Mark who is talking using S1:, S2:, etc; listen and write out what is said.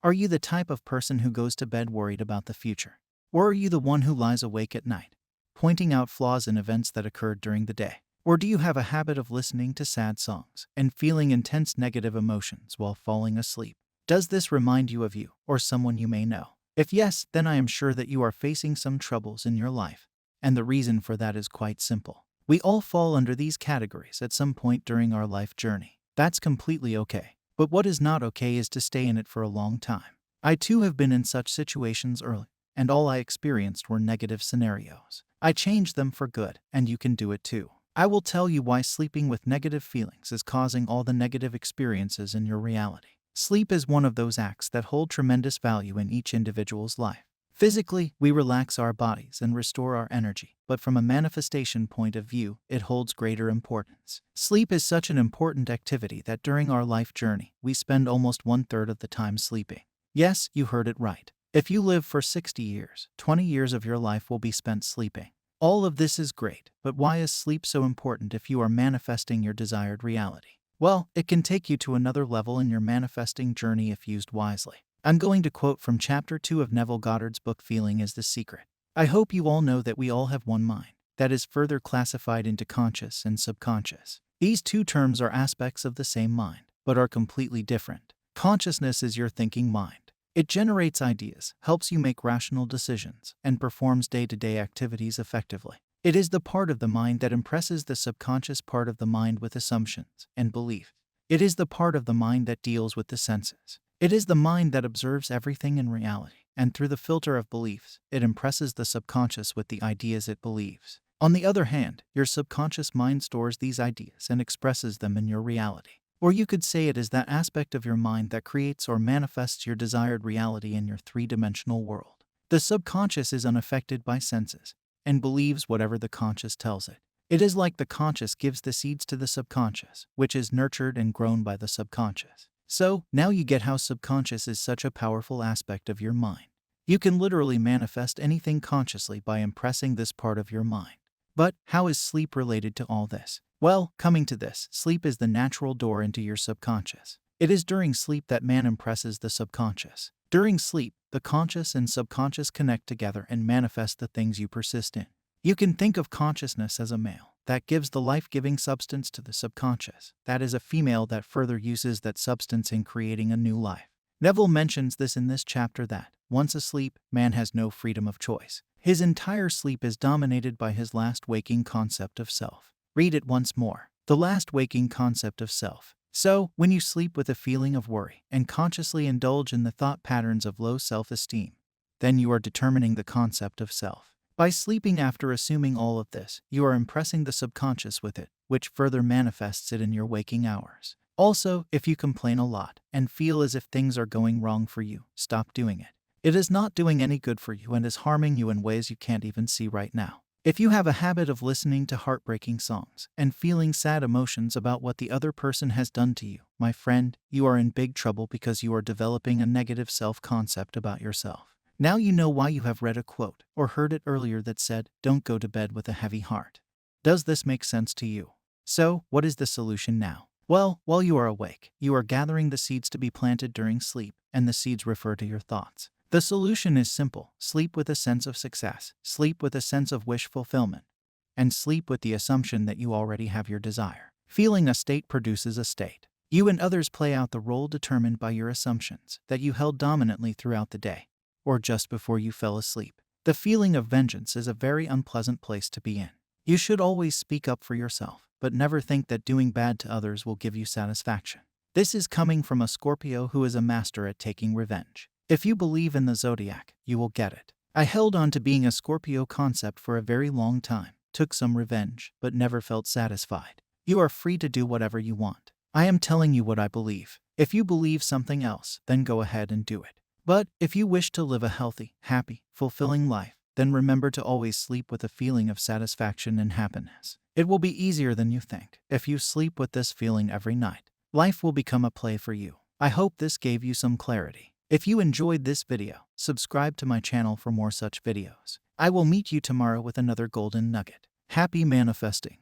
S1: Are you the type of person who goes to bed worried about the future? Or are you the one who lies awake at night, pointing out flaws in events that occurred during the day? Or do you have a habit of listening to sad songs and feeling intense negative emotions while falling asleep? Does this remind you of you or someone you may know? If yes, then I am sure that you are facing some troubles in your life. And the reason for that is quite simple. We all fall under these categories at some point during our life journey. That's completely okay. But what is not okay is to stay in it for a long time. I too have been in such situations early, and all I experienced were negative scenarios. I changed them for good, and you can do it too. I will tell you why sleeping with negative feelings is causing all the negative experiences in your reality. Sleep is one of those acts that hold tremendous value in each individual's life. Physically, we relax our bodies and restore our energy, but from a manifestation point of view, it holds greater importance. Sleep is such an important activity that during our life journey, we spend almost 1/3 of the time sleeping. Yes, you heard it right. If you live for 60 years, 20 years of your life will be spent sleeping. All of this is great, but why is sleep so important if you are manifesting your desired reality? Well, it can take you to another level in your manifesting journey if used wisely. I'm going to quote from Chapter 2 of Neville Goddard's book Feeling is the Secret. I hope you all know that we all have one mind, that is further classified into conscious and subconscious. These two terms are aspects of the same mind, but are completely different. Consciousness is your thinking mind. It generates ideas, helps you make rational decisions, and performs day-to-day activities effectively. It is the part of the mind that impresses the subconscious part of the mind with assumptions and beliefs. It is the part of the mind that deals with the senses. It is the mind that observes everything in reality, and through the filter of beliefs, it impresses the subconscious with the ideas it believes. On the other hand, your subconscious mind stores these ideas and expresses them in your reality. Or you could say it is that aspect of your mind that creates or manifests your desired reality in your three-dimensional world. The subconscious is unaffected by senses and believes whatever the conscious tells it. It is like the conscious gives the seeds to the subconscious, which is nurtured and grown by the subconscious. So, now you get how subconscious is such a powerful aspect of your mind. You can literally manifest anything consciously by impressing this part of your mind. But how is sleep related to all this? Well, coming to this, sleep is the natural door into your subconscious. It is during sleep that man impresses the subconscious. During sleep, the conscious and subconscious connect together and manifest the things you persist in. You can think of consciousness as a male that gives the life-giving substance to the subconscious. That is a female that further uses that substance in creating a new life. Neville mentions this in this chapter that, once asleep, man has no freedom of choice. His entire sleep is dominated by his last waking concept of self. Read it once more. The last waking concept of self. So, when you sleep with a feeling of worry and consciously indulge in the thought patterns of low self-esteem, then you are determining the concept of self. By sleeping after assuming all of this, you are impressing the subconscious with it, which further manifests it in your waking hours. Also, if you complain a lot and feel as if things are going wrong for you, stop doing it. It is not doing any good for you and is harming you in ways you can't even see right now. If you have a habit of listening to heartbreaking songs and feeling sad emotions about what the other person has done to you, my friend, you are in big trouble because you are developing a negative self-concept about yourself. Now you know why you have read a quote or heard it earlier that said, "Don't go to bed with a heavy heart." Does this make sense to you? So, what is the solution now? Well, while you are awake, you are gathering the seeds to be planted during sleep, and the seeds refer to your thoughts. The solution is simple. Sleep with a sense of success, sleep with a sense of wish fulfillment, and sleep with the assumption that you already have your desire. Feeling a state produces a state. You and others play out the role determined by your assumptions that you held dominantly throughout the day, or just before you fell asleep. The feeling of vengeance is a very unpleasant place to be in. You should always speak up for yourself, but never think that doing bad to others will give you satisfaction. This is coming from a Scorpio who is a master at taking revenge. If you believe in the zodiac, you will get it. I held on to being a Scorpio concept for a very long time, took some revenge, but never felt satisfied. You are free to do whatever you want. I am telling you what I believe. If you believe something else, then go ahead and do it. But if you wish to live a healthy, happy, fulfilling life, then remember to always sleep with a feeling of satisfaction and happiness. It will be easier than you think. If you sleep with this feeling every night, life will become a play for you. I hope this gave you some clarity. If you enjoyed this video, subscribe to my channel for more such videos. I will meet you tomorrow with another golden nugget. Happy manifesting!